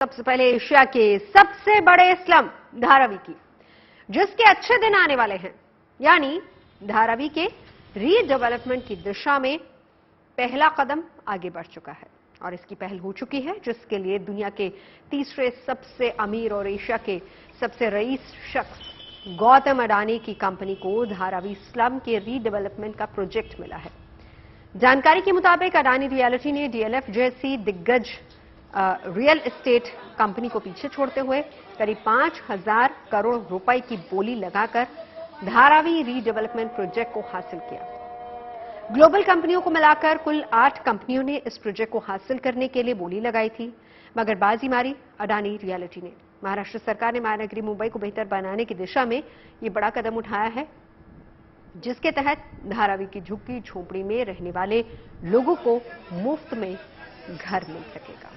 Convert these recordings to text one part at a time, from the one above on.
सबसे पहले एशिया के सबसे बड़े स्लम धारावी की, जिसके अच्छे दिन आने वाले हैं, यानी धारावी के रीडेवलपमेंट की दिशा में पहला कदम आगे बढ़ चुका है और इसकी पहल हो चुकी है, जिसके लिए दुनिया के तीसरे सबसे अमीर और एशिया के सबसे रईस शख्स गौतम अडानी की कंपनी को धारावी स्लम के रीडेवलपमेंट का प्रोजेक्ट मिला है। जानकारी के मुताबिक अडानी रियल्टी ने डीएलएफ जैसी दिग्गज रियल एस्टेट कंपनी को पीछे छोड़ते हुए करीब 5,000 करोड़ रुपए की बोली लगाकर धारावी रीडेवलपमेंट प्रोजेक्ट को हासिल किया। ग्लोबल कंपनियों को मिलाकर कुल 8 कंपनियों ने इस प्रोजेक्ट को हासिल करने के लिए बोली लगाई थी, मगर बाजी मारी अडानी रियल्टी ने। महाराष्ट्र सरकार ने महानगरी मुंबई को बेहतर बनाने की दिशा में ये बड़ा कदम उठाया है, जिसके तहत धारावी की झुग्गी झोपड़ी में रहने वाले लोगों को मुफ्त में घर मिल सकेगा।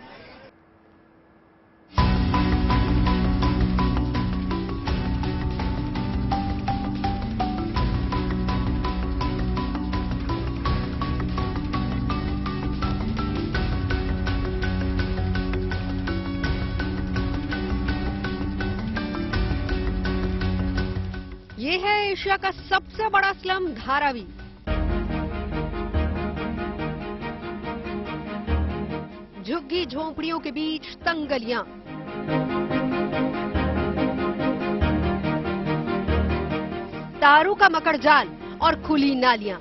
ये है एशिया का सबसे बड़ा स्लम धारावी। झुग्गी झोंपड़ियों के बीच तंग गलियां, तारों का मकड़जाल और खुली नालियां।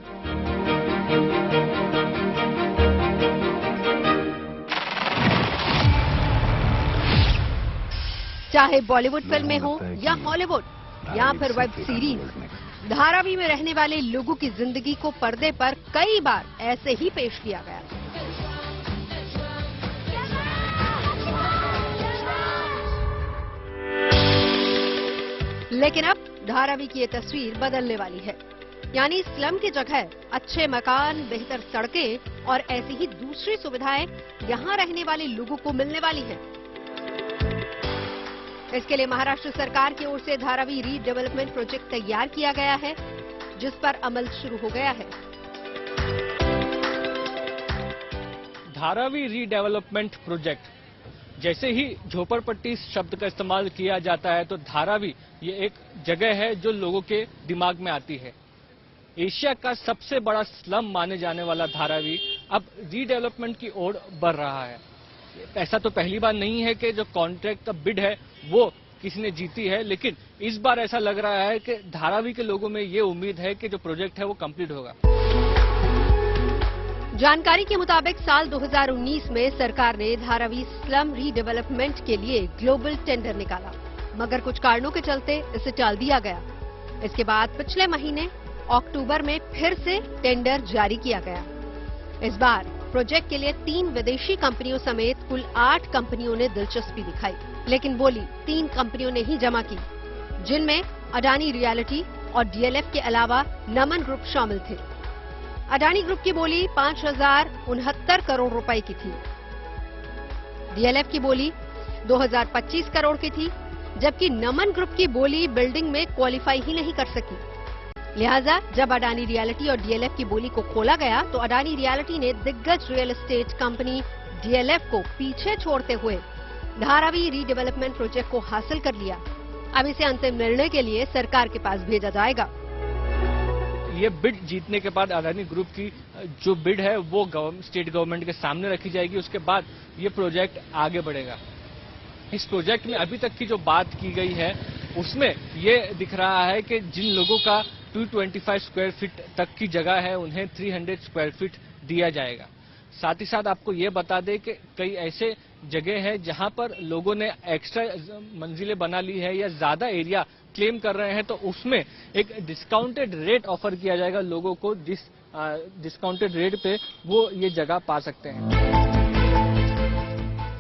चाहे बॉलीवुड फिल्में हो या हॉलीवुड या फिर वेब सीरीज, धारावी में रहने वाले लोगों की जिंदगी को पर्दे पर कई बार ऐसे ही पेश किया गया। लेकिन अब धारावी की ये तस्वीर बदलने वाली है, यानी स्लम की जगह अच्छे मकान, बेहतर सड़कें और ऐसी ही दूसरी सुविधाएं यहां रहने वाले लोगों को मिलने वाली हैं। इसके लिए महाराष्ट्र सरकार की ओर से धारावी रीडेवलपमेंट प्रोजेक्ट तैयार किया गया है, जिस पर अमल शुरू हो गया है। धारावी रीडेवलपमेंट प्रोजेक्ट, जैसे ही झोपड़पट्टी शब्द का इस्तेमाल किया जाता है तो धारावी ये एक जगह है जो लोगों के दिमाग में आती है। एशिया का सबसे बड़ा स्लम माने जाने वाला धारावी अब रीडेवलपमेंट की ओर बढ़ रहा है। ऐसा तो पहली बार नहीं है कि जो कॉन्ट्रैक्ट का बिड है वो किसी ने जीती है, लेकिन इस बार ऐसा लग रहा है कि धारावी के लोगों में ये उम्मीद है कि जो प्रोजेक्ट है वो कंप्लीट होगा। जानकारी के मुताबिक साल 2019 में सरकार ने धारावी स्लम रीडेवलपमेंट के लिए ग्लोबल टेंडर निकाला, मगर कुछ कारणों के चलते इसे टाल दिया गया। इसके बाद पिछले महीने अक्टूबर में फिर से टेंडर जारी किया गया। इस बार प्रोजेक्ट के लिए 3 विदेशी कंपनियों समेत कुल 8 कंपनियों ने दिलचस्पी दिखाई, लेकिन बोली 3 कंपनियों ने ही जमा की, जिनमें अडानी रियल्टी और डीएलएफ के अलावा नमन ग्रुप शामिल थे। अडानी ग्रुप की बोली 5,069 करोड़ रुपए की थी। डीएलएफ की बोली 2,025 करोड़ की थी, जबकि नमन ग्रुप की बोली बिल्डिंग में क्वालिफाई ही नहीं कर सकी। लिहाजा जब अडानी रियल्टी और डीएलएफ की बोली को खोला गया तो अडानी रियल्टी ने दिग्गज रियल एस्टेट कंपनी डीएलएफ को पीछे छोड़ते हुए धारावी रीडेवलपमेंट प्रोजेक्ट को हासिल कर लिया। अब इसे अंतिम निर्णय के लिए सरकार के पास भेजा जाएगा। ये बिड जीतने के बाद अडानी ग्रुप की जो बिड है वो स्टेट गवर्नमेंट के सामने रखी जाएगी। उसके बाद ये प्रोजेक्ट आगे बढ़ेगा। इस प्रोजेक्ट में अभी तक की जो बात की गई है उसमें ये दिख रहा है कि जिन लोगों का 225 स्क्वायर फीट तक की जगह है उन्हें 300 स्क्वायर फीट दिया जाएगा। साथ ही साथ आपको ये बता दें कि कई ऐसे जगह है जहां पर लोगों ने एक्स्ट्रा मंजिलें बना ली है या ज्यादा एरिया क्लेम कर रहे हैं, तो उसमें एक डिस्काउंटेड रेट ऑफर किया जाएगा लोगों को, जिस डिस्काउंटेड रेट पे वो ये जगह पा सकते हैं।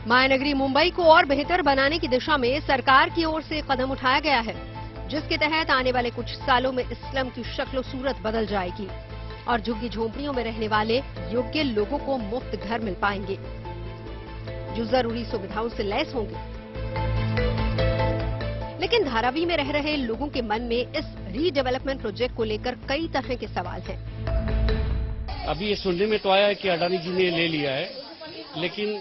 महानगरी मुंबई को और बेहतर बनाने की दिशा में सरकार की ओर से कदम उठाया गया है, जिसके तहत आने वाले कुछ सालों में इस्लम की शक्ल सूरत बदल जाएगी और झुग्गी झोंपड़ियों में रहने वाले योग्य लोगों को मुफ्त घर मिल पाएंगे, जो जरूरी सुविधाओं से लैस होंगे। लेकिन धारावी में रह रहे लोगों के मन में इस रीडेवलपमेंट प्रोजेक्ट को लेकर कई तरह के सवाल हैं। अभी ये सुनने में तो आया है कि अडानी जी ने ले लिया है, लेकिन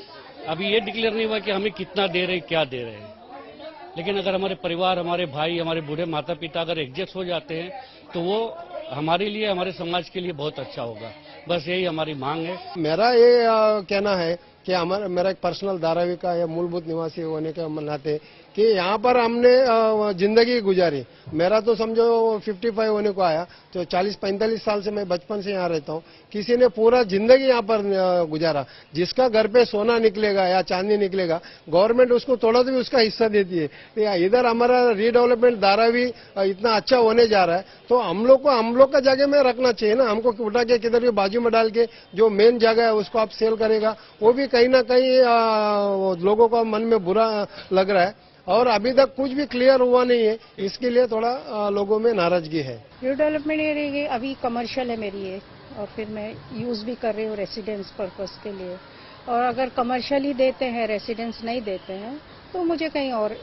अभी ये डिक्लेयर नहीं हुआ कि हमें कितना दे रहे हैं, क्या दे रहे हैं। लेकिन अगर हमारे परिवार, हमारे भाई, हमारे बूढ़े माता पिता अगर एडजस्ट हो जाते हैं तो वो हमारे लिए, हमारे समाज के लिए बहुत अच्छा होगा। बस यही हमारी मांग है। मेरा ये कहना है कि मेरा एक पर्सनल धारावी का या मूलभूत निवासी होने के नाते कि यहाँ पर हमने जिंदगी गुजारी। मेरा तो समझो 55 होने को आया, तो 40-45 साल से मैं बचपन से यहाँ रहता हूँ। किसी ने पूरा जिंदगी यहाँ पर गुजारा। जिसका घर पे सोना निकलेगा या चांदी निकलेगा, गवर्नमेंट उसको थोड़ा तो भी उसका हिस्सा देती है। इधर हमारा रीडेवलपमेंट धारावी इतना अच्छा होने जा रहा है, तो हम लोग का जगह में रखना चाहिए ना। हमको उठा के किधर भी बाजू में डाल के जो मेन जगह है उसको आप सेल करेगा, वो भी कहीं ना कहीं लोगों का मन में बुरा लग रहा है। और अभी तक कुछ भी क्लियर हुआ नहीं है, इसके लिए थोड़ा लोगों में नाराजगी है। डेवलपमेंट ये अभी कमर्शियल है मेरी ये, और फिर मैं यूज भी कर रही हूँ रेसिडेंस पर्पस के लिए। और अगर कमर्शियल ही देते हैं, रेसिडेंस नहीं देते हैं, तो मुझे कहीं और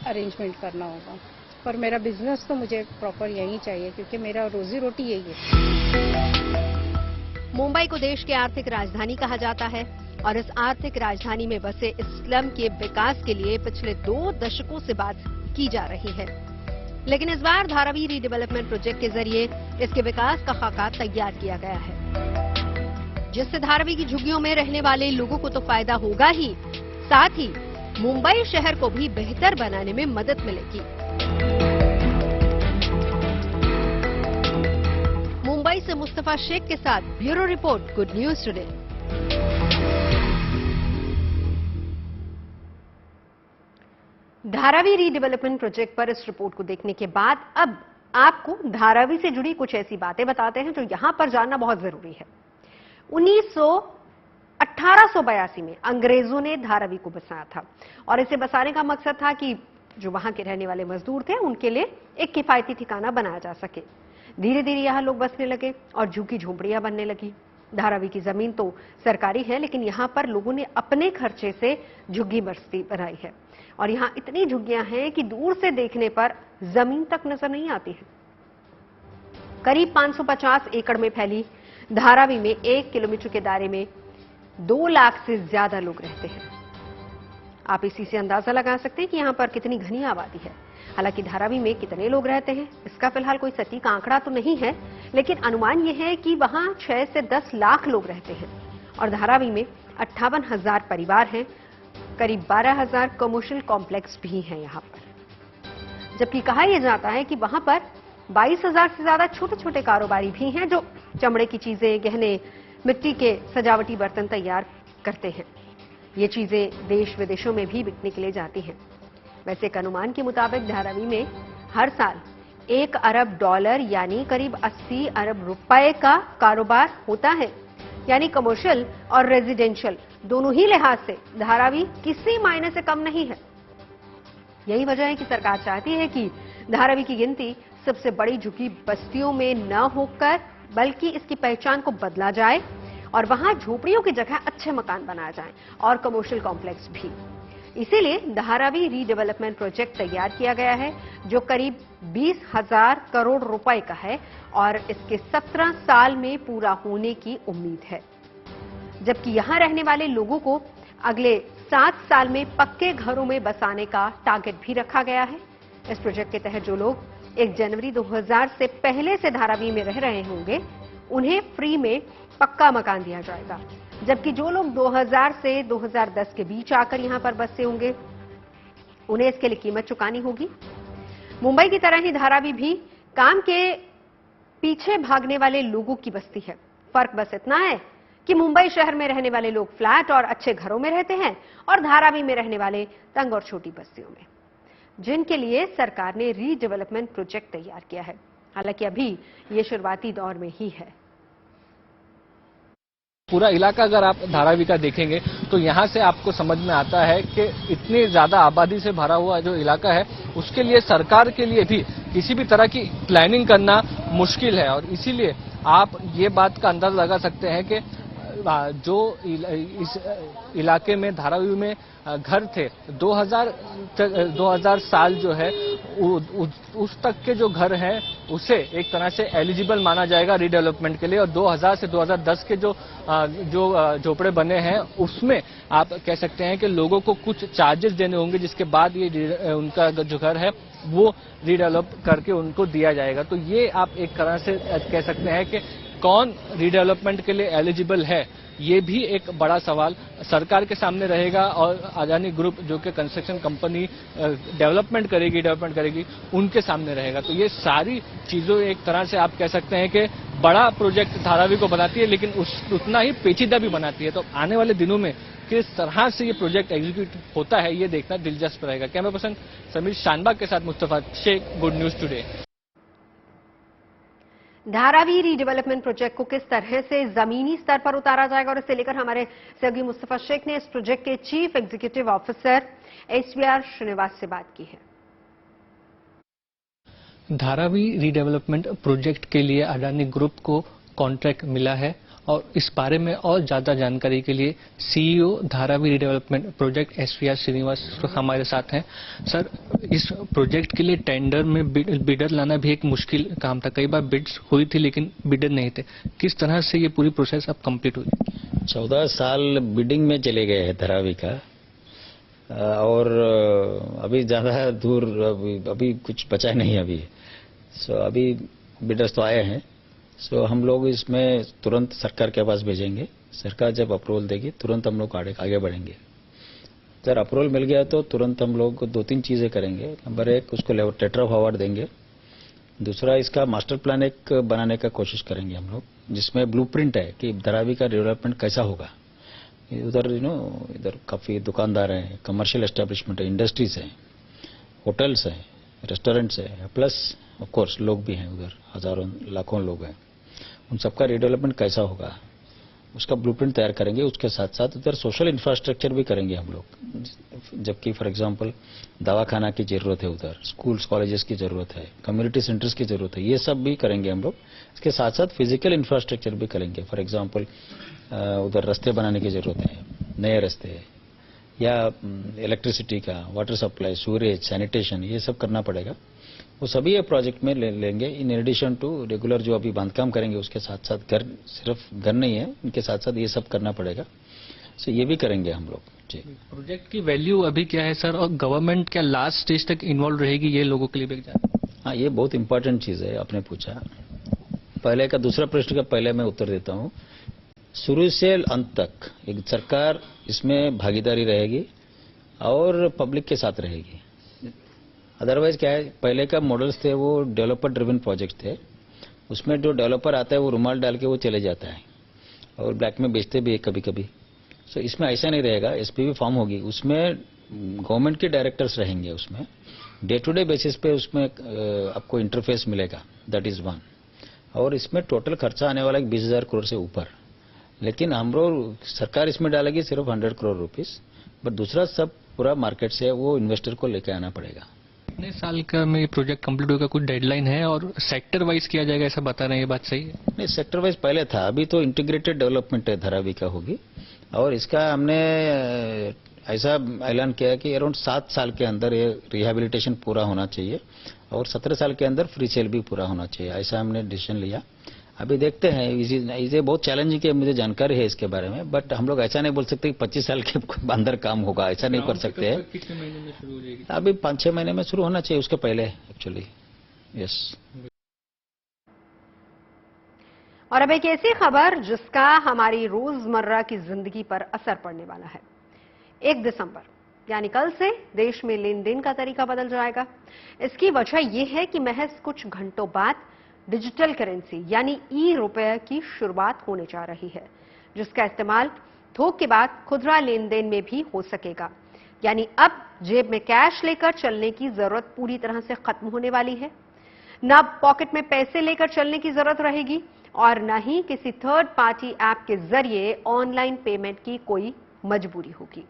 अरेंजमेंट करना होगा। पर मेरा बिजनेस तो मुझे प्रॉपर यही चाहिए, क्योंकि मेरा रोजी रोटी यही है। मुंबई को देश की आर्थिक राजधानी कहा जाता है और इस आर्थिक राजधानी में बसे इस स्लम के विकास के लिए पिछले 2 दशकों से बात की जा रही है। लेकिन इस बार धारावी रीडेवलपमेंट प्रोजेक्ट के जरिए इसके विकास का खाका तैयार किया गया है, जिससे धारावी की झुग्गियों में रहने वाले लोगों को तो फायदा होगा ही, साथ ही मुंबई शहर को भी बेहतर बनाने में मदद मिलेगी। मुंबई से मुस्तफा शेख के साथ bureau report, good news today. Dharavi redevelopment project पर इस रिपोर्ट को देखने के बाद अब आपको धारावी से जुड़ी कुछ ऐसी बातें बताते हैं जो यहां पर जानना बहुत जरूरी है। 1882 में अंग्रेजों ने धारावी को बसाया था और इसे बसाने का मकसद था कि जो वहां के रहने वाले मजदूर थे उनके लिए एक किफायती ठिकाना बनाया जा सके। धीरे धीरे यहां लोग बसने लगे और झुग्गी झोंपड़ियां बनने लगी। धारावी की जमीन तो सरकारी है, लेकिन यहां पर लोगों ने अपने खर्चे से झुग्गी बस्ती बनाई है और यहां इतनी झुग्गियां हैं कि दूर से देखने पर जमीन तक नजर नहीं आती है। करीब 550 एकड़ में फैली धारावी में 1 किलोमीटर के दायरे में 2 लाख से ज्यादा लोग रहते हैं। आप इसी से अंदाजा लगा सकते हैं कि यहां पर कितनी घनी आबादी है। हालांकि धारावी में कितने लोग रहते हैं इसका फिलहाल कोई सटीक आंकड़ा तो नहीं है, लेकिन अनुमान यह है कि वहां 6 से 10 लाख लोग रहते हैं और धारावी में 58,000 परिवार हैं। करीब 12,000 कमर्शियल कॉम्प्लेक्स भी हैं यहां पर, जबकि कहा यह जाता है कि वहां पर 22,000 से ज्यादा छोटे छोटे कारोबारी भी हैं जो चमड़े की चीजें, गहने, मिट्टी के सजावटी बर्तन तैयार करते हैं। ये चीजें देश विदेशों में भी बिकने के लिए जाती हैं। वैसे एक अनुमान के मुताबिक धारावी में हर साल $1 अरब यानी करीब 80 अरब रुपए का कारोबार होता है। यानी कमर्शियल और रेजिडेंशियल दोनों ही लिहाज से धारावी किसी मायने से कम नहीं है। यही वजह है कि सरकार चाहती है कि धारावी की गिनती सबसे बड़ी झुग्गी बस्तियों में न होकर बल्कि इसकी पहचान को बदला जाए और वहां झोपड़ियों की जगह अच्छे मकान बनाए जाएं और कमर्शियल कॉम्प्लेक्स भी। इसीलिए धारावी रीडेवलपमेंट प्रोजेक्ट तैयार किया गया है जो करीब 20,000 करोड़ रुपए का है और इसके 17 साल में पूरा होने की उम्मीद है। जबकि यहां रहने वाले लोगों को अगले 7 साल में पक्के घरों में बसाने का टारगेट भी रखा गया है। इस प्रोजेक्ट के तहत जो लोग 1 जनवरी 2000 से पहले से धारावी में रह रहे होंगे उन्हें फ्री में पक्का मकान दिया जाएगा, जबकि जो लोग 2000 से 2010 के बीच आकर यहां पर बसे होंगे उन्हें इसके लिए कीमत चुकानी होगी। मुंबई की तरह ही धारावी भी काम के पीछे भागने वाले लोगों की बस्ती है। फर्क बस इतना है कि मुंबई शहर में रहने वाले लोग फ्लैट और अच्छे घरों में रहते हैं और धारावी में रहने वाले तंग और छोटी बस्तियों में, जिनके लिए सरकार ने रीडेवलपमेंट प्रोजेक्ट तैयार किया है। हालांकि अभी ये शुरुआती दौर में ही है। पूरा इलाका अगर आप धारावी का देखेंगे तो यहाँ से आपको समझ में आता है कि इतनी ज्यादा आबादी से भरा हुआ जो इलाका है उसके लिए सरकार के लिए भी किसी भी तरह की प्लानिंग करना मुश्किल है और इसीलिए आप ये बात का अंदाजा लगा सकते हैं कि जो इस इलाके में धारावी में घर थे 2000 साल जो है उस तक के जो घर हैं उसे एक तरह से एलिजिबल माना जाएगा रीडेवलपमेंट के लिए। और 2000 से 2010 के जो झोपड़े बने हैं उसमें आप कह सकते हैं कि लोगों को कुछ चार्जेस देने होंगे, जिसके बाद ये उनका जो घर है वो रीडेवलप करके उनको दिया जाएगा। तो ये आप एक तरह से कह सकते हैं कि कौन रीडेवलपमेंट के लिए एलिजिबल है, ये भी एक बड़ा सवाल सरकार के सामने रहेगा। और अदानी ग्रुप जो कि कंस्ट्रक्शन कंपनी डेवलपमेंट करेगी उनके सामने रहेगा। तो ये सारी चीजों एक तरह से आप कह सकते हैं कि बड़ा प्रोजेक्ट धारावी को बनाती है, लेकिन उतना ही पेचीदा भी बनाती है। तो आने वाले दिनों में किस तरह से ये प्रोजेक्ट एग्जीक्यूट होता है ये देखना दिलचस्प रहेगा। कैमरा पर्सन समीर शानबाग के साथ Mustafa Shaikh, good news today. Dharavi redevelopment project को किस तरह से जमीनी स्तर पर उतारा जाएगा और इसे लेकर हमारे सहयोगी मुस्तफा शेख ने इस प्रोजेक्ट के chief executive officer SVR Srinivas से बात की है। धारावी रीडेवलपमेंट प्रोजेक्ट के लिए अडानी ग्रुप को कॉन्ट्रैक्ट मिला है और इस बारे में और ज्यादा जानकारी के लिए CEO Dharavi redevelopment project SVR Srinivas हमारे साथ हैं। सर, इस प्रोजेक्ट के लिए टेंडर में बिडर लाना भी एक मुश्किल काम था। कई बार बिड्स हुई थी लेकिन बिडर नहीं थे। किस तरह से ये पूरी प्रोसेस अब कंप्लीट हुई? 14 साल बिडिंग में चले गए हैं धारावी का, और अभी ज्यादा दूर अभी कुछ बचा नहीं अभी। अभी बिडर्स तो आए हैं। हम लोग इसमें तुरंत सरकार के पास भेजेंगे। सरकार जब अप्रूवल देगी तुरंत हम लोग आगे बढ़ेंगे। जब अप्रूवल मिल गया तो तुरंत हम लोग 2-3 चीजें करेंगे। नंबर 1, उसको टेट्रा ऑफ अवार्ड देंगे। दूसरा, इसका मास्टर प्लान एक बनाने का कोशिश करेंगे हम लोग, जिसमें ब्लूप्रिंट है कि धारावी का डेवलपमेंट कैसा होगा। उधर इधर काफी दुकानदार हैं, कमर्शियल एस्टेब्लिशमेंट है, इंडस्ट्रीज हैं, होटल्स हैं, रेस्टोरेंट्स हैं, प्लस ऑफ कोर्स लोग भी हैं, उधर हजारों लाखों लोग हैं। उन सबका रीडेवलपमेंट कैसा होगा उसका ब्लूप्रिंट तैयार करेंगे। उसके साथ साथ उधर सोशल इंफ्रास्ट्रक्चर भी करेंगे हम लोग। जबकि फॉर एग्जांपल दवाखाना की जरूरत है, उधर स्कूल्स कॉलेजेस की जरूरत है, कम्युनिटी सेंटर्स की जरूरत है, ये सब भी करेंगे हम लोग। इसके साथ साथ फिजिकल इंफ्रास्ट्रक्चर भी करेंगे। फॉर एग्जाम्पल उधर रास्ते बनाने की जरूरत है, नए रास्ते, या इलेक्ट्रिसिटी का, वाटर सप्लाई, सूरेज, सैनिटेशन, ये सब करना पड़ेगा। वो सभी ये प्रोजेक्ट में लेंगे। इन एडिशन टू रेगुलर जो अभी बांधकाम करेंगे उसके साथ साथ घर, सिर्फ घर नहीं है, इनके साथ साथ ये सब करना पड़ेगा। ये भी करेंगे हम लोग। जी, प्रोजेक्ट की वैल्यू अभी क्या है सर, और गवर्नमेंट क्या लास्ट स्टेज तक इन्वॉल्व रहेगी, ये लोगों के लिए भी जाना? हाँ, ये बहुत इंपॉर्टेंट चीज है, आपने पूछा। पहले का दूसरा प्रश्न का पहले मैं उत्तर देता हूँ। शुरू से अंत तक एक सरकार इसमें भागीदारी रहेगी और पब्लिक के साथ रहेगी। अदरवाइज क्या है, पहले का मॉडल्स थे वो डेवलपर ड्रिवन प्रोजेक्ट थे। उसमें जो डेवलपर आता है वो रुमाल डाल के वो चले जाता है और ब्लैक में बेचते भी है कभी कभी। इसमें ऐसा नहीं रहेगा। SPV फॉर्म होगी, उसमें गवर्नमेंट के डायरेक्टर्स रहेंगे। उसमें डे टू डे बेसिस पे उसमें आपको इंटरफेस मिलेगा, दैट इज वन। और इसमें टोटल खर्चा आने वाला है 20,000 करोड़ से ऊपर। लेकिन हम लोग सरकार इसमें डालेगी सिर्फ 100 करोड़ रुपीस, बट दूसरा सब पूरा मार्केट से वो इन्वेस्टर को लेकर आना पड़ेगा। कितने साल का में ये प्रोजेक्ट कंप्लीट होगा, कुछ डेडलाइन है? और सेक्टर वाइज किया जाएगा ऐसा बता रहे हैं, ये बात सही है? नहीं, सेक्टर वाइज पहले था, अभी तो इंटीग्रेटेड डेवलपमेंट है धारावी का होगी। और इसका हमने ऐसा ऐलान किया कि अराउंड 7 साल के अंदर ये रिहेबिलिटेशन पूरा होना चाहिए और 17 साल के अंदर फ्री सेल भी पूरा होना चाहिए, ऐसा हमने डिसीजन लिया। अभी देखते हैं, इसे बहुत चैलेंजिंग है, मुझे जानकारी है इसके बारे में, बट हम लोग ऐसा नहीं बोल सकते कि 25 साल के अंदर काम होगा, ऐसा नहीं कर सकते हैं। कितने महीने में शुरू हो जाएगी? अभी 5-6 महीने में शुरू होना चाहिए, उसके पहले एक्चुअली। यस। और अब एक ऐसी खबर जिसका हमारी रोजमर्रा की जिंदगी पर असर पड़ने वाला है। 1 दिसंबर यानी कल से देश में लेन देन का तरीका बदल जाएगा। इसकी वजह यह है कि महज कुछ घंटों बाद डिजिटल करेंसी यानी ₹रुपये की शुरुआत होने जा रही है, जिसका इस्तेमाल थोक के बाद खुदरा लेन देन में भी हो सकेगा। यानी अब जेब में कैश लेकर चलने की जरूरत पूरी तरह से खत्म होने वाली है। न पॉकेट में पैसे लेकर चलने की जरूरत रहेगी और न ही किसी थर्ड पार्टी ऐप के जरिए ऑनलाइन पेमेंट की कोई मजबूरी होगी।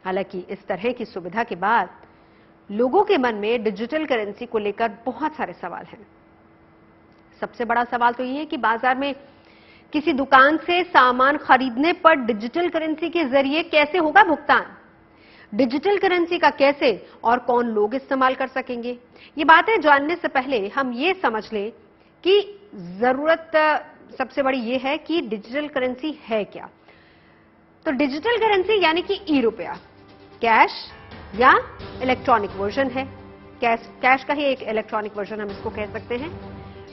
हालांकि इस तरह की सुविधा के बाद लोगों के मन में डिजिटल करेंसी को लेकर बहुत सारे सवाल हैं। सबसे बड़ा सवाल तो यह है कि बाजार में किसी दुकान से सामान खरीदने पर डिजिटल करेंसी के जरिए कैसे होगा भुगतान? डिजिटल करेंसी का कैसे और कौन लोग इस्तेमाल कर सकेंगे, ये बातें जानने से पहले हम ये समझ लें कि जरूरत सबसे बड़ी ये है कि डिजिटल करेंसी है क्या। तो डिजिटल करेंसी यानी कि ई रुपया कैश या इलेक्ट्रॉनिक वर्जन है। कैश का ही एक इलेक्ट्रॉनिक वर्जन हम इसको कह सकते हैं।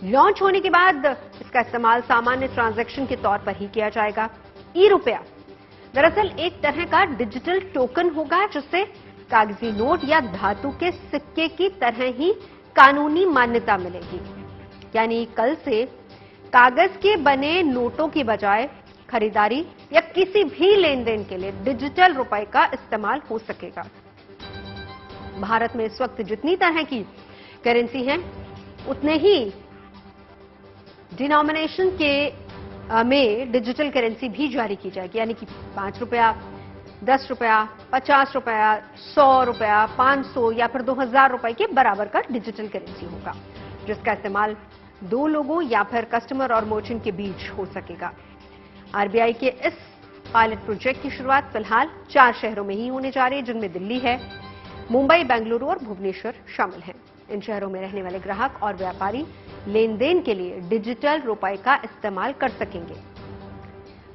लॉन्च होने के बाद इसका इस्तेमाल सामान्य ट्रांजैक्शन के तौर पर ही किया जाएगा। ई रुपया दरअसल एक तरह का डिजिटल टोकन होगा जिससे कागजी नोट या धातु के सिक्के की तरह ही कानूनी मान्यता मिलेगी। यानी कल से कागज के बने नोटों की बजाय खरीदारी या किसी भी लेन देन के लिए डिजिटल रुपए का इस्तेमाल हो सकेगा। भारत में इस वक्त जितनी तरह की करेंसी हैं उतने ही डिनोमिनेशन के में डिजिटल करेंसी भी जारी की जाएगी। यानी कि 5 रुपया, 10 रुपया, 50 रुपया, 100 रुपया, 500 या फिर 2000 रुपए के बराबर का डिजिटल करेंसी होगा जिसका इस्तेमाल 2 लोगों या फिर कस्टमर और मर्चेंट के बीच हो सकेगा। आरबीआई के इस पायलट प्रोजेक्ट की शुरुआत फिलहाल 4 शहरों में ही होने जा रही है जिनमें दिल्ली है, मुंबई, बेंगलुरु और भुवनेश्वर शामिल हैं। इन शहरों में रहने वाले ग्राहक और व्यापारी लेन देन के लिए डिजिटल रुपए का इस्तेमाल कर सकेंगे।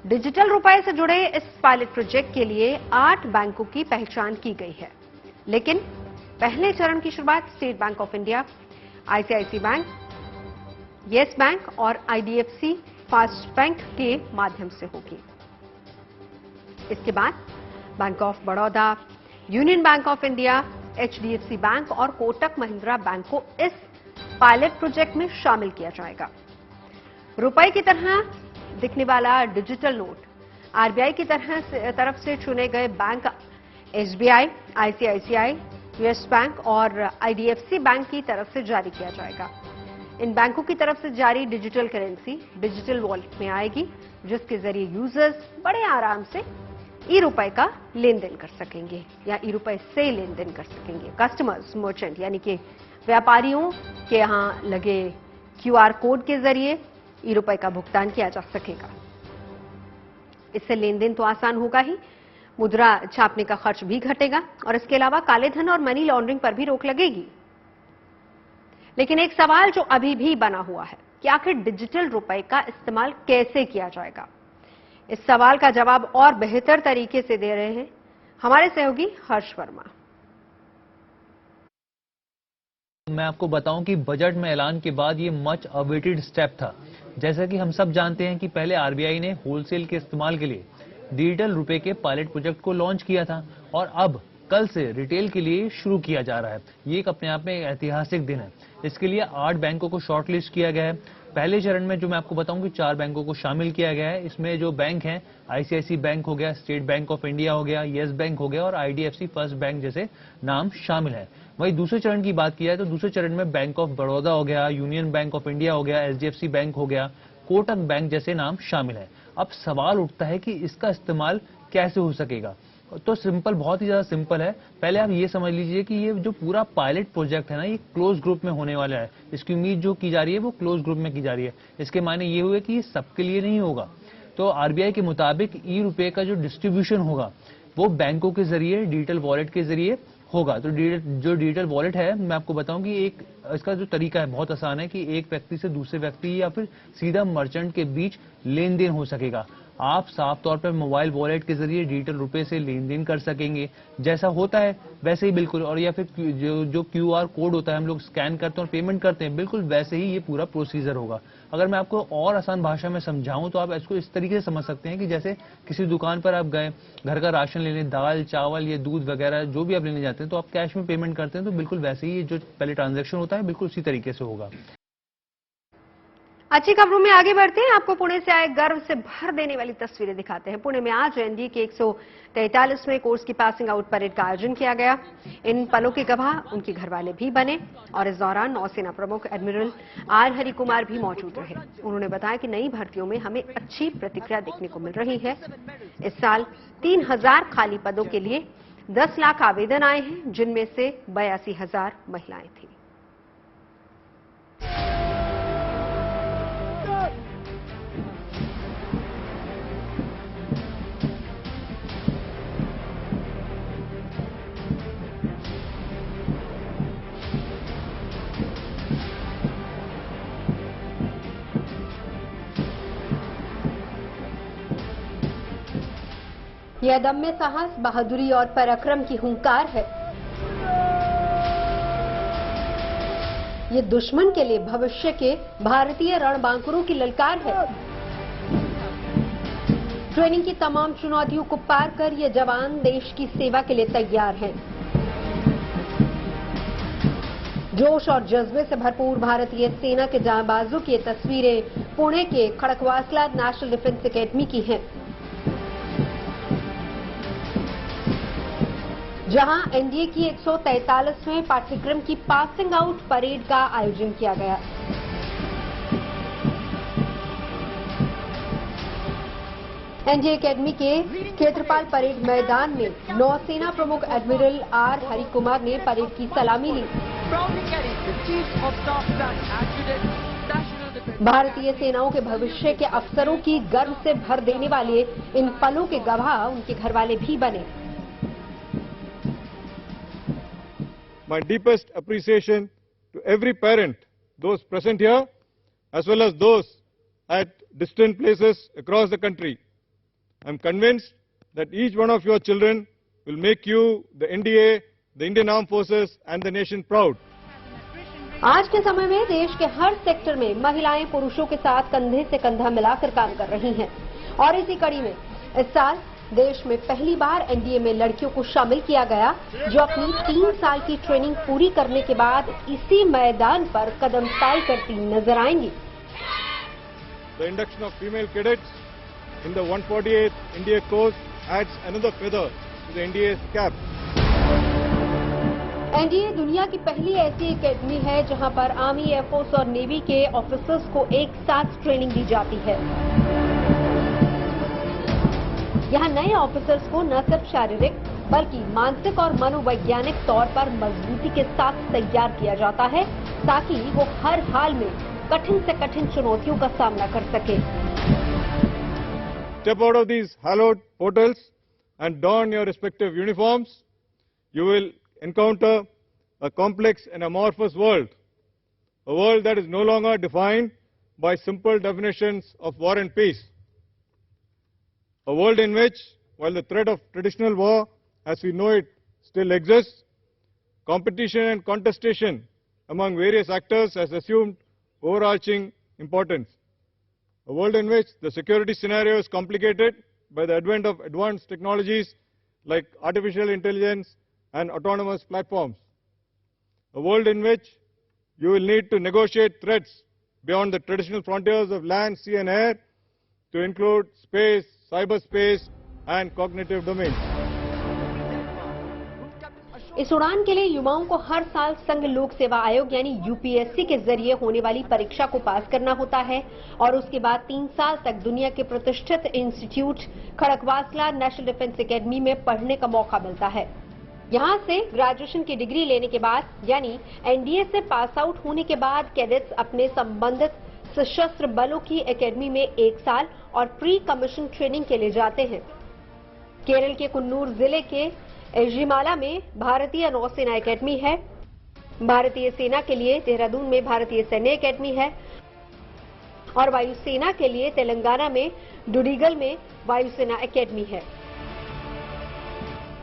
डिजिटल रुपए से जुड़े इस पायलट प्रोजेक्ट के लिए 8 बैंकों की पहचान की गई है, लेकिन पहले चरण की शुरुआत State Bank of India, ICICI Bank, Yes Bank और आईडीएफसी फर्स्ट बैंक के माध्यम से होगी। इसके बाद Bank of Baroda, Union Bank of India, HDFC Bank और कोटक महिंद्रा बैंक को इस पायलट प्रोजेक्ट में शामिल किया जाएगा। रुपए की तरह दिखने वाला डिजिटल नोट आरबीआई की तरफ से चुने गए bank SBI, ICICI, yes Bank और आईडीएफसी बैंक की तरफ से जारी किया जाएगा। इन बैंकों की तरफ से जारी डिजिटल करेंसी डिजिटल वॉलेट में आएगी जिसके जरिए यूजर्स बड़े आराम से ई रुपए का लेन देन कर सकेंगे या ई रुपए से लेन देन कर सकेंगे। कस्टमर्स, मर्चेंट यानी कि व्यापारियों के यहां लगे क्यूआर कोड के जरिए ई रुपए का भुगतान किया जा सकेगा। इससे लेन देन तो आसान होगा ही, मुद्रा छापने का खर्च भी घटेगा और इसके अलावा काले धन और मनी लॉन्ड्रिंग पर भी रोक लगेगी। लेकिन एक सवाल जो अभी भी बना हुआ है कि आखिर डिजिटल रुपए का इस्तेमाल कैसे किया जाएगा। इस सवाल का जवाब और बेहतर तरीके से दे रहे हैं हमारे सहयोगी हर्ष वर्मा। मैं आपको बताऊं कि बजट में ऐलान के बाद ये मच अवेटेड स्टेप था। जैसा कि हम सब जानते हैं कि पहले आरबीआई ने होलसेल के इस्तेमाल के लिए डिजिटल रुपए के पायलट प्रोजेक्ट को लॉन्च किया था और अब कल से रिटेल के लिए शुरू किया जा रहा है। ये एक अपने आप में ऐतिहासिक दिन है। इसके लिए 8 बैंकों को शॉर्टलिस्ट किया गया है। पहले चरण में जो मैं आपको बताऊं कि 4 बैंकों को शामिल किया गया है। इसमें जो बैंक हैं, आईसीआईसी बैंक हो गया, स्टेट बैंक ऑफ इंडिया हो गया, येस बैंक हो गया और आईडीएफसी फर्स्ट बैंक जैसे नाम शामिल है। वहीं दूसरे चरण की बात की जाए तो दूसरे चरण में बैंक ऑफ बड़ौदा हो गया, यूनियन बैंक ऑफ इंडिया हो गया, एचडीएफसी बैंक हो गया, कोटक बैंक जैसे नाम शामिल है। अब सवाल उठता है कि इसका इस्तेमाल कैसे हो सकेगा। तो सिंपल, बहुत ही ज्यादा सिंपल है। पहले आप ये समझ लीजिए कि ये जो पूरा पायलट प्रोजेक्ट है ना, ये क्लोज ग्रुप में होने वाला है। इसकी उम्मीद जो की जा रही है वो क्लोज ग्रुप में की जा रही है। इसके मायने ये हुए कि ये सबके लिए नहीं होगा। तो आरबीआई के मुताबिक ई रुपए का जो डिस्ट्रीब्यूशन होगा वो बैंकों के जरिए, डिजिटल वॉलेट के जरिए होगा। तो जो डिजिटल वॉलेट है, मैं आपको बताऊं कि एक इसका जो तरीका है बहुत आसान है कि एक व्यक्ति से दूसरे व्यक्ति या फिर सीधा मर्चेंट के बीच लेन देन हो सकेगा। आप साफ तौर पर मोबाइल वॉलेट के जरिए डिजिटल रुपए से लेन देन कर सकेंगे, जैसा होता है वैसे ही बिल्कुल। और या फिर जो क्यूआर कोड होता है, हम लोग स्कैन करते हैं और पेमेंट करते हैं, बिल्कुल वैसे ही ये पूरा प्रोसीजर होगा। अगर मैं आपको और आसान भाषा में समझाऊं तो आप इसको इस तरीके से समझ सकते हैं कि जैसे किसी दुकान पर आप गए, घर का राशन लेने, दाल, चावल या दूध वगैरह जो भी आप लेने जाते हैं तो आप कैश में पेमेंट करते हैं, तो बिल्कुल वैसे ही जो पहले ट्रांजैक्शन होता है बिल्कुल उसी तरीके से होगा। अच्छी खबरों में आगे बढ़ते हैं। आपको पुणे से आए गर्व से भर देने वाली तस्वीरें दिखाते हैं। पुणे में आज एनडीए के 143वें कोर्स की पासिंग आउट परेड का आयोजन किया गया। इन पलों के गवाह उनके घरवाले भी बने और इस दौरान नौसेना प्रमुख एडमिरल आर हरि कुमार भी मौजूद रहे। उन्होंने बताया कि नई भर्तियों में हमें अच्छी प्रतिक्रिया देखने को मिल रही है। इस साल 3000 खाली पदों के लिए 10 लाख आवेदन आए हैं, जिनमें से 82,000 महिलाएं थी। यह अदम्य साहस, बहादुरी और पराक्रम की हुंकार है। ये दुश्मन के लिए भविष्य के भारतीय रणबांकुरों की ललकार है। ट्रेनिंग की तमाम चुनौतियों को पार कर ये जवान देश की सेवा के लिए तैयार हैं। जोश और जज्बे से भरपूर भारतीय सेना के जांबाजों की ये तस्वीरें पुणे के खड़कवासला नेशनल डिफेंस एकेडमी की हैं, जहां एनडीए की 143वें पाठ्यक्रम की पासिंग आउट परेड का आयोजन किया गया। एनडीए एकेडमी के क्षेत्रपाल परेड मैदान में नौसेना प्रमुख एडमिरल आर हरि कुमार ने परेड की सलामी ली। भारतीय सेनाओं के भविष्य के अफसरों की गर्व से भर देने वाले इन पलों के गवाह उनके घरवाले भी बने। My deepest appreciation to every parent, those present here, as well as those at distant places across the country. I am convinced that each one of your children will make you, the NDA, the Indian Armed Forces and the nation proud. आज के समय में देश के हर sector में महिलाएं पुरुषों के साथ कंधे से कंधा मिलाकर काम कर रही हैं और इसी कड़ी में इस साल देश में पहली बार एनडीए में लड़कियों को शामिल किया गया, जो अपनी 3 साल की ट्रेनिंग पूरी करने के बाद इसी मैदान पर कदमताई करती नजर आएंगी। The induction of female cadets in the 148th NDA course adds another feather to the NDA's cap. NDA दुनिया की पहली ऐसी एकेडमी है जहां पर आर्मी, एयरफोर्स और नेवी के ऑफिसर्स को एक साथ ट्रेनिंग दी जाती है। यहां नए ऑफिसर्स को न सिर्फ शारीरिक बल्कि मानसिक और मनोवैज्ञानिक तौर पर मजबूती के साथ तैयार किया जाता है, ताकि वो हर हाल में कठिन से कठिन चुनौतियों का सामना कर सके। Step out of these hallowed portals and don your respective uniforms. You will encounter a complex and amorphous world, a world that is no longer defined by simple definitions of war and peace. A world in which, while the threat of traditional war as we know it still exists, competition and contestation among various actors has assumed overarching importance. A world in which the security scenario is complicated by the advent of advanced technologies like artificial intelligence and autonomous platforms. A world in which you will need to negotiate threats beyond the traditional frontiers of land, sea and air to include space, cyberspace and cognitive domains. इस उड़ान के लिए युवाओं को हर साल संघ लोक सेवा आयोग यानी यूपीएससी के जरिए होने वाली परीक्षा को पास करना होता है और उसके बाद 3 साल तक दुनिया के प्रतिष्ठित institute Khadakwasla national defence academy में पढ़ने का मौका मिलता है। यहां से ग्रेजुएशन की डिग्री लेने के बाद यानी एनडीए से पास आउट होने के बाद कैडेट्स अपने संबंधित सशस्त्र बलों की एकेडमी में 1 साल और प्री कमीशन ट्रेनिंग के लिए जाते हैं। केरल के कुन्नूर जिले के एजिमाला में भारतीय नौसेना एकेडमी है। भारतीय सेना के लिए देहरादून में भारतीय सैन्य एकेडमी है और वायुसेना के लिए तेलंगाना में डुडिगल में वायुसेना एकेडमी है।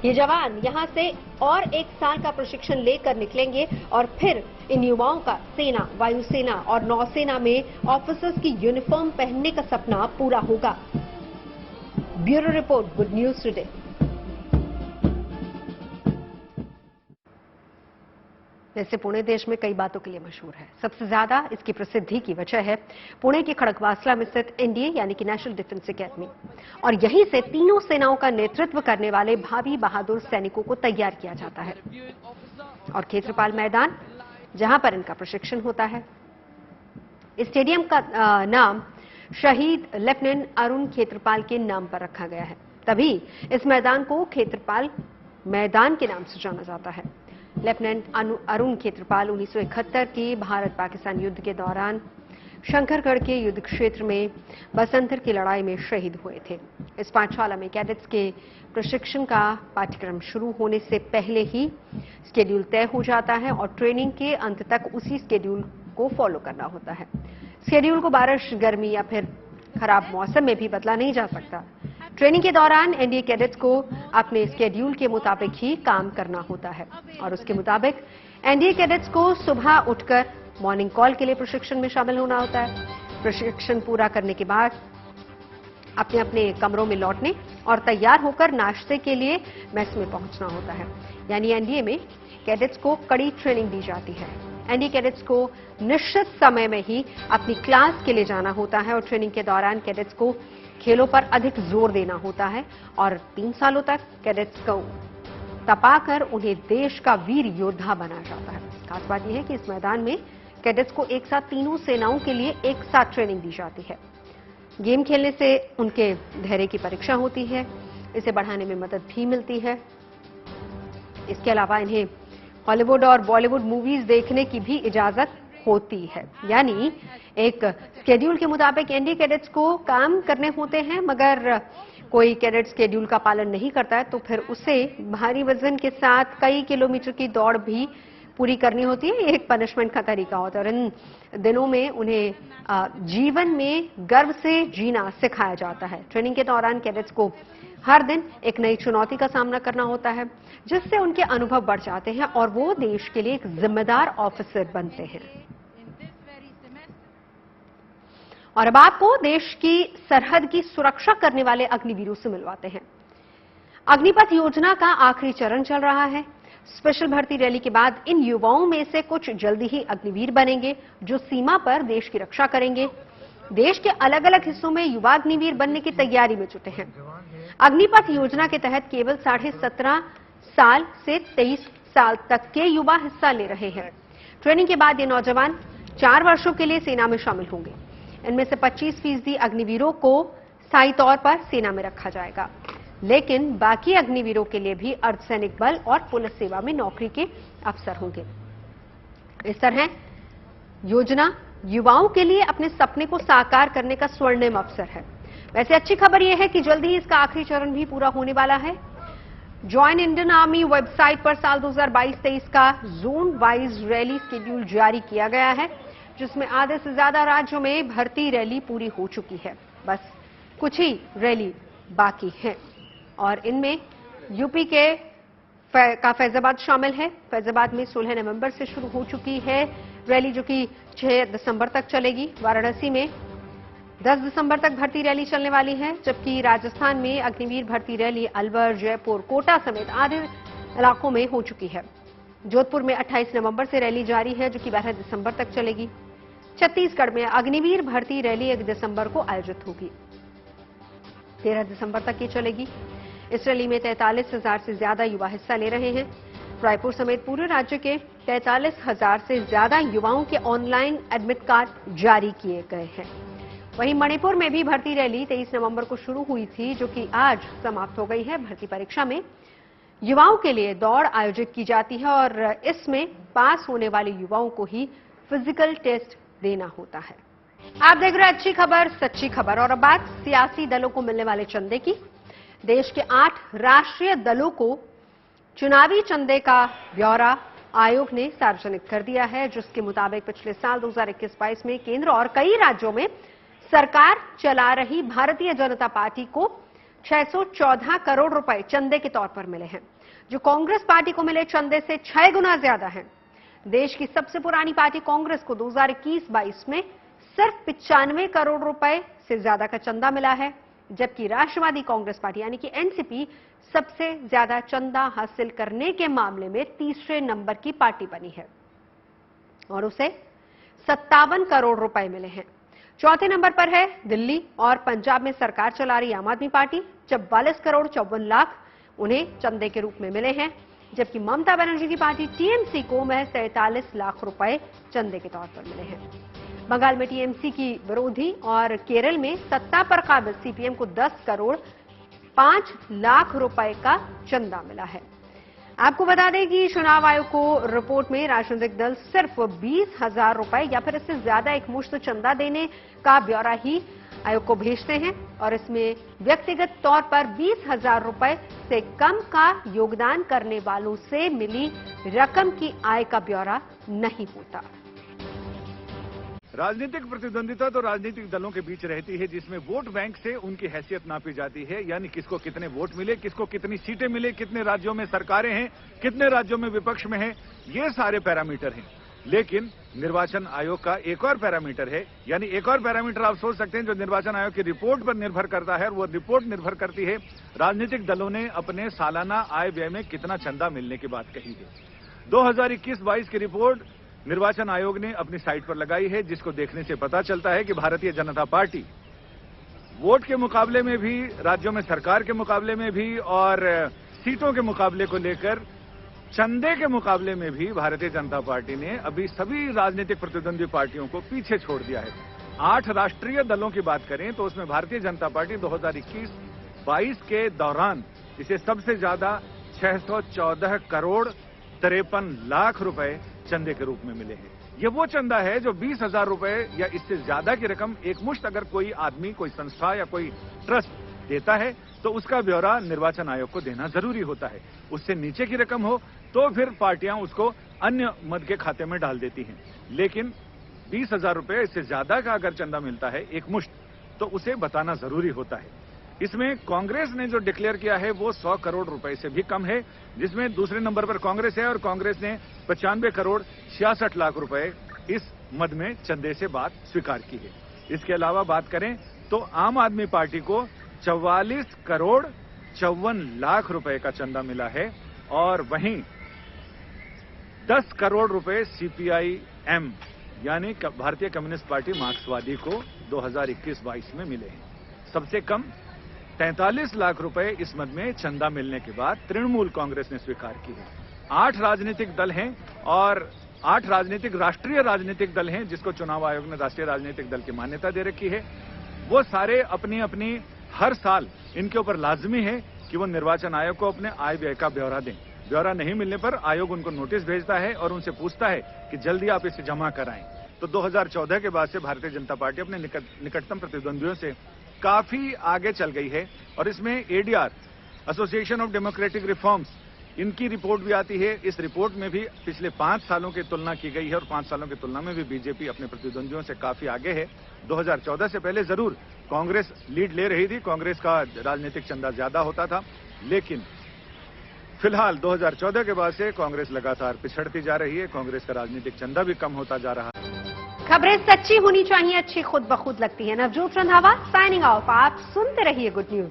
ये जवान यहां से और 1 साल का प्रशिक्षण लेकर निकलेंगे और फिर इन युवाओं का सेना, वायुसेना और नौसेना में ऑफिसर्स की यूनिफॉर्म पहनने का सपना पूरा होगा। Bureau report, good news today. वैसे पुणे देश में कई बातों के लिए मशहूर है। सबसे ज्यादा इसकी प्रसिद्धि की वजह है पुणे के खड़कवासला में स्थित एनडीए यानी कि नेशनल डिफेंस एकेडमी और यहीं से तीनों सेनाओं का नेतृत्व करने वाले भावी बहादुर सैनिकों को तैयार किया जाता है। और क्षेत्रपाल मैदान जहां पर इनका प्रशिक्षण होता है, इस स्टेडियम का नाम शहीद लेफ्टिनेंट अरुण क्षेत्रपाल के नाम पर रखा गया है, तभी इस मैदान को क्षेत्रपाल मैदान के नाम से जाना जाता है। लेफ्टिनेंट अरुण क्षेत्रपाल 1971 के भारत पाकिस्तान युद्ध के दौरान शंकरगढ़ के युद्ध क्षेत्र में बसंतर की लड़ाई में शहीद हुए थे। इस पाठशाला में कैडेट्स के प्रशिक्षण का पाठ्यक्रम शुरू होने से पहले ही शेड्यूल तय हो जाता है और ट्रेनिंग के अंत तक उसी शेड्यूल को फॉलो करना होता है। शेड्यूल को बारिश, गर्मी या फिर खराब मौसम में भी बदला नहीं जा सकता। ट्रेनिंग के दौरान एनडीए कैडेट्स को अपने स्केड्यूल के मुताबिक ही काम करना होता है और उसके मुताबिक एनडीए कैडेट्स को सुबह उठकर मॉर्निंग कॉल के लिए प्रशिक्षण में शामिल होना होता है। प्रशिक्षण पूरा करने के बाद अपने अपने कमरों में लौटने और तैयार होकर नाश्ते के लिए मेस में पहुंचना होता है। यानी एनडीए में कैडेट्स को कड़ी ट्रेनिंग दी जाती है। एनडीए कैडेट्स को निश्चित समय में ही अपनी क्लास के लिए जाना होता है और ट्रेनिंग के दौरान कैडेट्स को खेलों पर अधिक जोर देना होता है और 3 सालों तक कैडेट्स को तपाकर उन्हें देश का वीर योद्धा बनाया जाता है। खास बात यह है कि इस मैदान में कैडेट्स को एक साथ तीनों सेनाओं के लिए एक साथ ट्रेनिंग दी जाती है। गेम खेलने से उनके धैर्य की परीक्षा होती है, इसे बढ़ाने में मदद भी मिलती है। इसके अलावा इन्हें हॉलीवुड और बॉलीवुड मूवीज देखने की भी इजाजत होती है। यानी एक स्केड्यूल के मुताबिक एनडीए कैडेट्स को काम करने होते हैं, मगर कोई कैडेट स्केड्यूल का पालन नहीं करता है तो फिर उसे भारी वजन के साथ कई किलोमीटर की दौड़ भी पूरी करनी होती है। ये एक पनिशमेंट का तरीका होता है और इन दिनों में उन्हें जीवन में गर्व से जीना सिखाया जाता है। ट्रेनिंग के दौरान कैडेट्स को हर दिन एक नई चुनौती का सामना करना होता है, जिससे उनके अनुभव बढ़ जाते हैं और वो देश के लिए एक जिम्मेदार ऑफिसर बनते हैं। और अब आपको देश की सरहद की सुरक्षा करने वाले अग्निवीरों से मिलवाते हैं। अग्निपथ योजना का आखिरी चरण चल रहा है। स्पेशल भर्ती रैली के बाद इन युवाओं में से कुछ जल्दी ही अग्निवीर बनेंगे, जो सीमा पर देश की रक्षा करेंगे। देश के अलग अलग हिस्सों में युवा अग्निवीर बनने की तैयारी में जुटे हैं। अग्निपथ योजना के तहत केवल 17.5 साल से 23 साल तक के युवा हिस्सा ले रहे हैं। ट्रेनिंग के बाद ये नौजवान 4 वर्षों के लिए सेना में शामिल होंगे। इनमें से 25% अग्निवीरों को स्थायी तौर पर सेना में रखा जाएगा, लेकिन बाकी अग्निवीरों के लिए भी अर्धसैनिक बल और पुलिस सेवा में नौकरी के अवसर होंगे। इस तरह योजना युवाओं के लिए अपने सपने को साकार करने का स्वर्णिम अवसर है। वैसे अच्छी खबर यह है कि जल्दी ही इसका आखिरी चरण भी पूरा होने वाला है। ज्वाइन इंडियन आर्मी वेबसाइट पर साल 2022-23 का जोन वाइज रैली शेड्यूल जारी किया गया है, जिसमें आधे से ज्यादा राज्यों में भर्ती रैली पूरी हो चुकी है। बस कुछ ही रैली बाकी है और इनमें यूपी के फैजाबाद शामिल है। फैजाबाद में 16 नवंबर से शुरू हो चुकी है रैली, जो कि 6 दिसंबर तक चलेगी। वाराणसी में 10 दिसंबर तक भर्ती रैली चलने वाली है, जबकि राजस्थान में अग्निवीर भर्ती रैली अलवर, जयपुर, कोटा समेत आधे इलाकों में हो चुकी है। जोधपुर में 28 नवंबर से रैली जारी है, जो कि 12 दिसंबर तक चलेगी। छत्तीसगढ़ में अग्निवीर भर्ती रैली 1 दिसंबर को आयोजित होगी, 13 दिसंबर तक ये चलेगी। इस रैली में 43,000 से ज्यादा युवा हिस्सा ले रहे हैं। रायपुर समेत पूरे राज्य के 43,000 से ज्यादा युवाओं के ऑनलाइन एडमिट कार्ड जारी किए गए हैं। वहीं मणिपुर में भी भर्ती रैली 23 नवंबर को शुरू हुई थी, जो कि आज समाप्त हो गई है। भर्ती परीक्षा में युवाओं के लिए दौड़ आयोजित की जाती है और इसमें पास होने वाले युवाओं को ही फिजिकल टेस्ट देना होता है। आप देख रहे हैं अच्छी खबर सच्ची खबर। और अब बात सियासी दलों को मिलने वाले चंदे की। देश के 8 राष्ट्रीय दलों को चुनावी चंदे का ब्यौरा आयोग ने सार्वजनिक कर दिया है, जिसके मुताबिक पिछले साल 2021-22 में केंद्र और कई राज्यों में सरकार चला रही भारतीय जनता पार्टी को 614 करोड़ रुपए चंदे के तौर पर मिले हैं, जो कांग्रेस पार्टी को मिले चंदे से 6 गुना ज्यादा है। देश की सबसे पुरानी पार्टी कांग्रेस को 2021-22 में सिर्फ 95 करोड़ रुपए से ज्यादा का चंदा मिला है, जबकि राष्ट्रवादी कांग्रेस पार्टी यानी कि एनसीपी सबसे ज्यादा चंदा हासिल करने के मामले में तीसरे नंबर की पार्टी बनी है और उसे 57 करोड़ रुपए मिले हैं। चौथे नंबर पर है दिल्ली और पंजाब में सरकार चला रही आम आदमी पार्टी, 44 करोड़ 54 लाख उन्हें चंदे के रूप में मिले हैं, जबकि ममता बनर्जी की पार्टी टीएमसी को महज 43 लाख रुपए चंदे के तौर पर मिले हैं। बंगाल में टीएमसी की विरोधी और केरल में सत्ता पर काबिज सीपीएम को 10 करोड़ 5 लाख रुपए का चंदा मिला है। आपको बता दें कि चुनाव आयोग को रिपोर्ट में राजनीतिक दल सिर्फ 20,000 रुपए या फिर इससे ज्यादा एक मुश्त चंदा देने का ब्यौरा ही आयोग को भेजते हैं और इसमें व्यक्तिगत तौर पर 20,000 रुपए से कम का योगदान करने वालों से मिली रकम की आय का ब्यौरा नहीं होता। राजनीतिक प्रतिद्वंदिता तो राजनीतिक दलों के बीच रहती है, जिसमें वोट बैंक से उनकी हैसियत नापी जाती है, यानी किसको कितने वोट मिले, किसको कितनी सीटें मिले, कितने राज्यों में सरकारें हैं, कितने राज्यों में विपक्ष में है, ये सारे पैरामीटर हैं। लेकिन निर्वाचन आयोग का एक और पैरामीटर है, यानी एक और पैरामीटर आप सोच सकते हैं जो निर्वाचन आयोग की रिपोर्ट पर निर्भर करता है, और वो रिपोर्ट निर्भर करती है राजनीतिक दलों ने अपने सालाना आय व्यय में कितना चंदा मिलने की बात कही है। 2021-22 की रिपोर्ट निर्वाचन आयोग ने अपनी साइट पर लगाई है, जिसको देखने से पता चलता है कि भारतीय जनता पार्टी वोट के मुकाबले में भी, राज्यों में सरकार के मुकाबले में भी और सीटों के मुकाबले को लेकर, चंदे के मुकाबले में भी भारतीय जनता पार्टी ने अभी सभी राजनीतिक प्रतिद्वंदी पार्टियों को पीछे छोड़ दिया है। 8 राष्ट्रीय दलों की बात करें तो उसमें भारतीय जनता पार्टी 2021-22 के दौरान इसे सबसे ज्यादा 614 करोड़ 53 लाख रुपए चंदे के रूप में मिले हैं। ये वो चंदा है जो 20,000 रुपए या इससे ज्यादा की रकम एक मुश्त अगर कोई आदमी, कोई संस्था या कोई ट्रस्ट देता है तो उसका ब्यौरा निर्वाचन आयोग को देना जरूरी होता है। उससे नीचे की रकम हो तो फिर पार्टियां उसको अन्य मद के खाते में डाल देती हैं। लेकिन 20,000 रुपए इससे ज्यादा का अगर चंदा मिलता है एक मुश्त, तो उसे बताना जरूरी होता है। इसमें कांग्रेस ने जो डिक्लेयर किया है वो 100 करोड़ रुपए से भी कम है, जिसमें दूसरे नंबर पर कांग्रेस है और कांग्रेस ने 95 करोड़ 66 लाख रुपए इस मद में चंदे से बात स्वीकार की है। इसके अलावा बात करें तो आम आदमी पार्टी को 44 करोड़ 54 लाख रुपए का चंदा मिला है और वहीं 10 करोड़ रुपए सीपीआई-एम यानी भारतीय कम्युनिस्ट पार्टी मार्क्सवादी को 2021-22 में मिले हैं। सबसे कम 43 लाख रुपए इस मद में चंदा मिलने के बाद तृणमूल कांग्रेस ने स्वीकार की है। 8 राजनीतिक दल हैं और 8 राष्ट्रीय राजनीतिक दल हैं जिसको चुनाव आयोग ने राष्ट्रीय राजनीतिक दल की मान्यता दे रखी है। वो सारे अपनी अपनी हर साल इनके ऊपर लाजमी है कि वो निर्वाचन आयोग को अपने आय व्यय का ब्यौरा दें। ब्यौरा नहीं मिलने पर आयोग उनको नोटिस भेजता है और उनसे पूछता है कि जल्दी आप इसे जमा कराएं। तो 2014 के बाद से भारतीय जनता पार्टी अपने निकटतम प्रतिद्वंदियों से काफी आगे चल गई है और इसमें ADR, association of democratic reforms, इनकी रिपोर्ट भी आती है। इस रिपोर्ट में भी पिछले 5 सालों की तुलना की गई है और 5 सालों की तुलना में भी बीजेपी अपने प्रतिद्वंदियों से काफी आगे है। 2014 से पहले जरूर कांग्रेस लीड ले रही थी, कांग्रेस का राजनीतिक चंदा ज्यादा होता था, लेकिन फिलहाल 2014 के बाद से कांग्रेस लगातार पिछड़ती जा रही है, कांग्रेस का राजनीतिक चंदा भी कम होता जा रहा है। खबरें सच्ची होनी चाहिए, अच्छी खुद ब खुद लगती है। Navjot Randhawa signing off. आप सुनते रहिए गुड न्यूज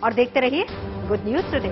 और देखते रहिए गुड न्यूज टुडे।